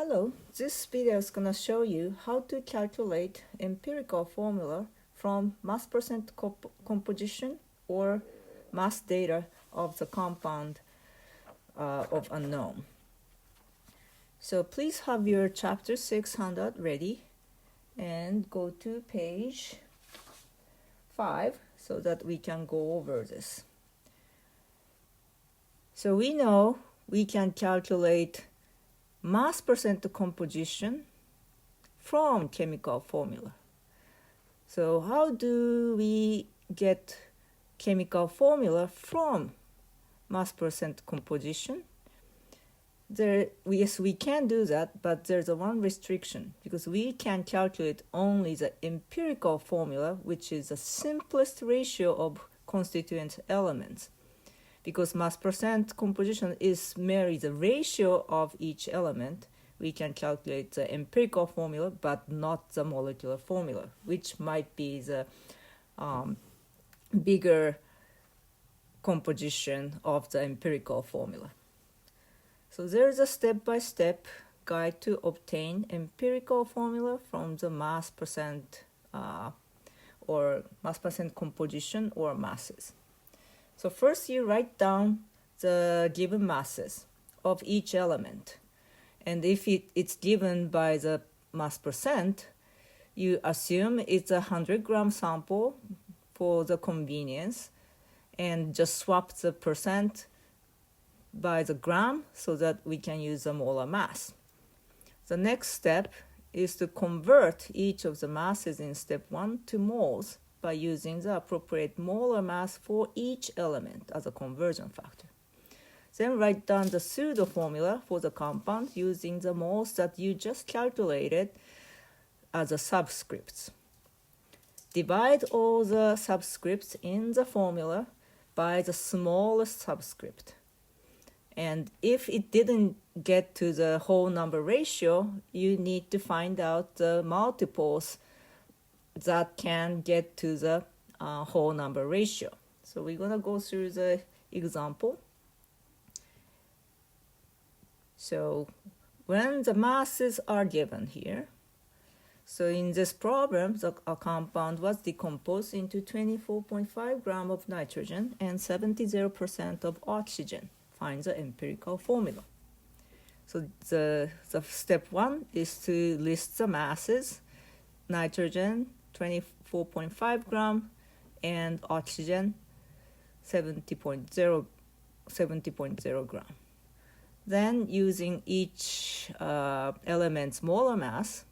Hello, this video is going to show you how to calculate empirical formula from mass percent composition or mass data of the compound of unknown. So please have your chapter 6 handout ready and go to page 5 so that we can go over this. So we know we can calculate mass percent composition from chemical formula. So how do we get chemical formula from mass percent composition? Yes, we can do that, but there's a one restriction because we can calculate only the empirical formula, which is the simplest ratio of constituent elements. Because mass percent composition is merely the ratio of each element, we can calculate the empirical formula, but not the molecular formula, which might be the bigger composition of the empirical formula. So there's a step-by-step guide to obtain empirical formula from the mass percent or mass percent composition or masses. So first you write down the given masses of each element. And if it's given by the mass percent, you assume it's a 100-gram sample for the convenience and just swap the percent by the gram so that we can use the molar mass. The next step is to convert each of the masses in step 1 to moles by using the appropriate molar mass for each element as a conversion factor. Then write down the pseudo formula for the compound using the moles that you just calculated as a subscripts. Divide all the subscripts in the formula by the smallest subscript. And if it didn't get to the whole number ratio, you need to find out the multiples that can get to the whole number ratio. So we're going to go through the example. So when the masses are given here, so in this problem, a compound was decomposed into 24.5 grams of nitrogen and 70% of oxygen. Find the empirical formula. So the step 1 is to list the masses. Nitrogen 24.5 gram and oxygen 70.0 gram. Then using each element's molar mass,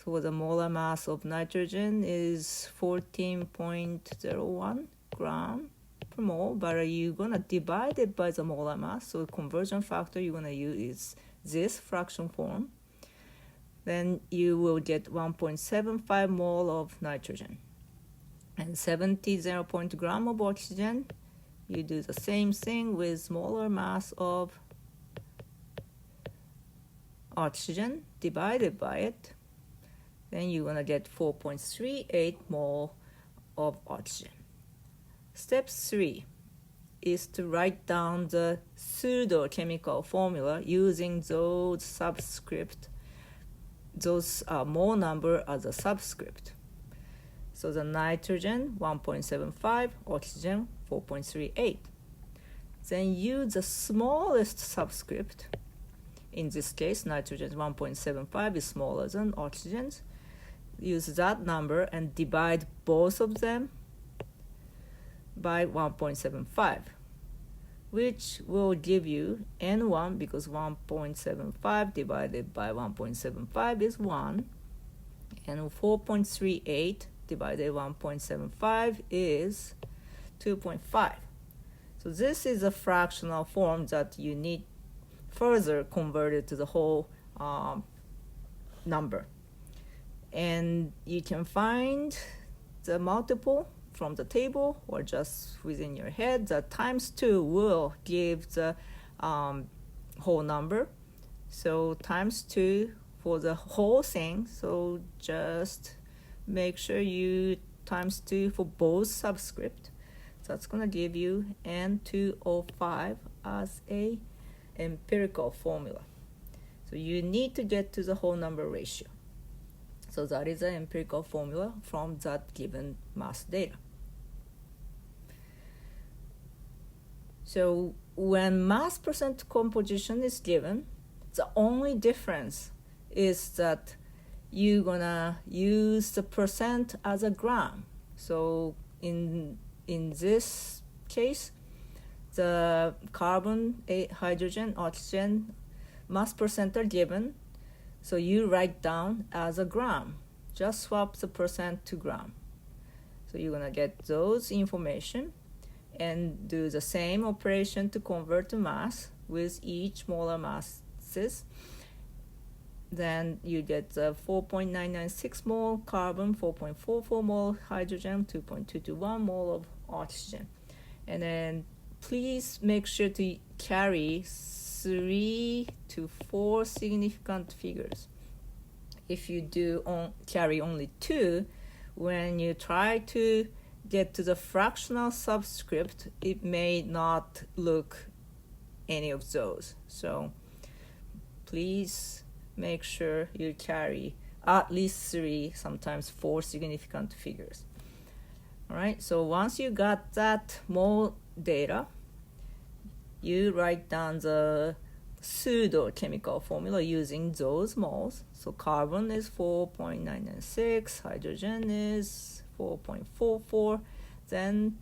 so the molar mass of nitrogen is 14.01 gram per mole, but you're going to divide it by the molar mass, so conversion factor you're going to use is this fraction form. Then you will get 1.75 mole of nitrogen and 70 gram of oxygen. You do the same thing with molar mass of oxygen divided by it. Then you're going to get 4.38 mole of oxygen. Step 3 is to write down the pseudo-chemical formula using those subscript. Those mole number as a subscript. So the nitrogen 1.75, oxygen 4.38. Then use the smallest subscript. In this case, nitrogen 1.75 is smaller than oxygen's. Use that number and divide both of them by 1.75. Which will give you N1 because 1.75 divided by 1.75 is 1, and 4.38 divided by 1.75 is 2.5. So this is a fractional form that you need further converted to the whole number. And you can find the multiple from the table or just within your head. That times 2 will give the whole number. So times 2 for the whole thing. So just make sure you times 2 for both subscript. So that's going to give you N2O5 as a empirical formula. So you need to get to the whole number ratio. So that is the empirical formula from that given mass data. So when mass percent composition is given, the only difference is that you're gonna use the percent as a gram. So in this case, the carbon, hydrogen, oxygen mass percent are given, so you write down as a gram. Just swap the percent to gram. So you're gonna get those information and do the same operation to convert to mass with each molar masses. Then you get the 4.996 mole carbon, 4.44 mole hydrogen, 2.221 mole of oxygen. And then please make sure to carry 3 to 4 significant figures. If you do carry only 2, when you try to get to the fractional subscript, it may not look any of those. So please make sure you carry at least 3, sometimes 4 significant figures. All right, so once you got that mole data, you write down the pseudo chemical formula using those moles. So carbon is 4.996, hydrogen is 4.44, then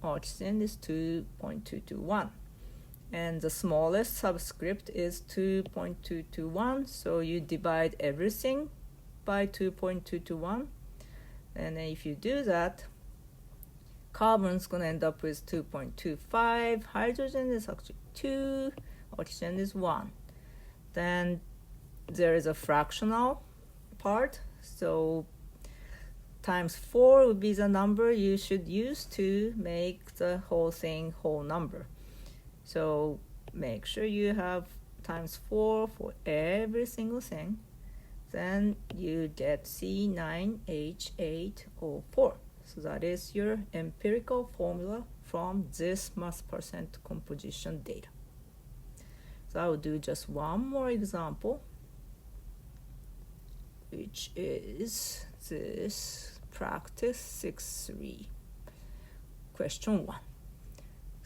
oxygen is 2.221. And the smallest subscript is 2.221, so you divide everything by 2.221. And then if you do that, carbon's going to end up with 2.25, hydrogen is actually 2, oxygen is 1. Then there is a fractional part, so times 4 would be the number you should use to make the whole thing whole number. So make sure you have times 4 for every single thing. Then you get C9H8O4. So that is your empirical formula from this mass percent composition data. So I will do just one more example, which is this practice 6.3. Question 1.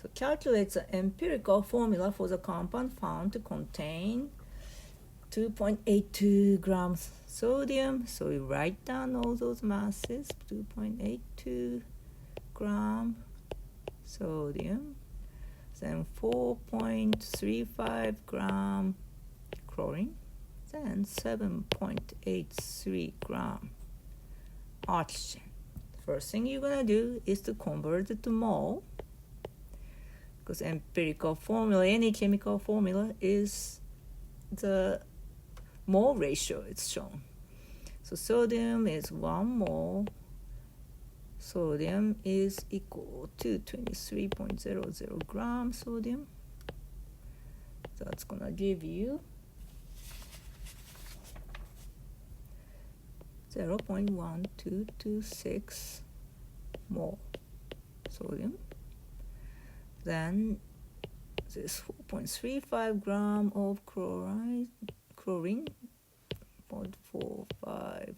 So calculate the empirical formula for the compound found to contain 2.82 grams sodium. So we write down all those masses, 2.82 gram sodium, then 4.35 gram chlorine, then 7.83 gram oxygen. First thing you're going to do is to convert it to mole, because empirical formula, any chemical formula, is the mole ratio it's shown. So sodium is 1 mole. Sodium is equal to 23.00 grams sodium. That's going to give you 0.1226 mole sodium. Then this 4.35 gram of chlorine, 0.45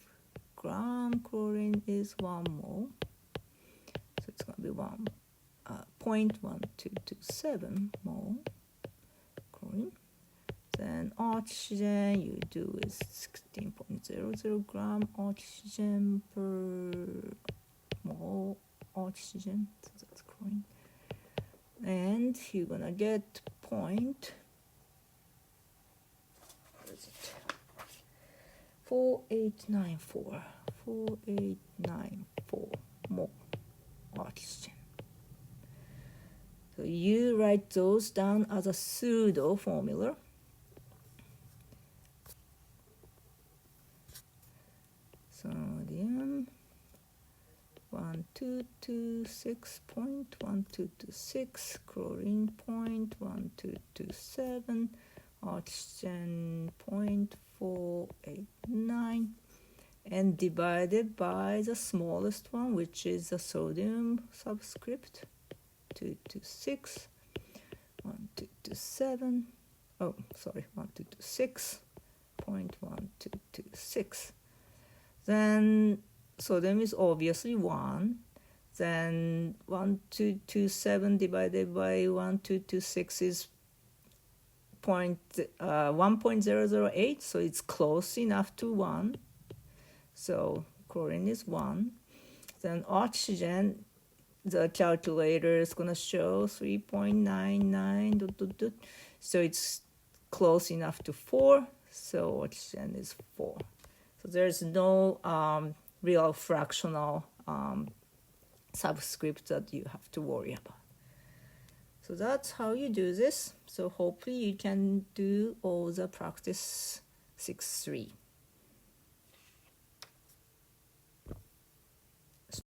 gram chlorine is 1 mole. So it's going to be 0.1227 mole chlorine. Then oxygen, you do is 16.00 gram oxygen per mole oxygen. So that's chlorine. And you're going to get 4894 mole oxygen. So you write those down as a pseudo formula. Sodium 1226.1226, chlorine 0.1227, oxygen 0.489, and divided by the smallest one, which is the sodium subscript, 226, 1227, oh, sorry, 1226.1226. Then, so then is obviously 1. Then 1227 divided by 1226 is 1.008, so it's close enough to 1. So chlorine is 1. Then oxygen, the calculator is going to show 3.99, so it's close enough to 4, so oxygen is 4. So there's no real fractional subscript that you have to worry about. So that's how you do this. So hopefully you can do all the practice 6.3.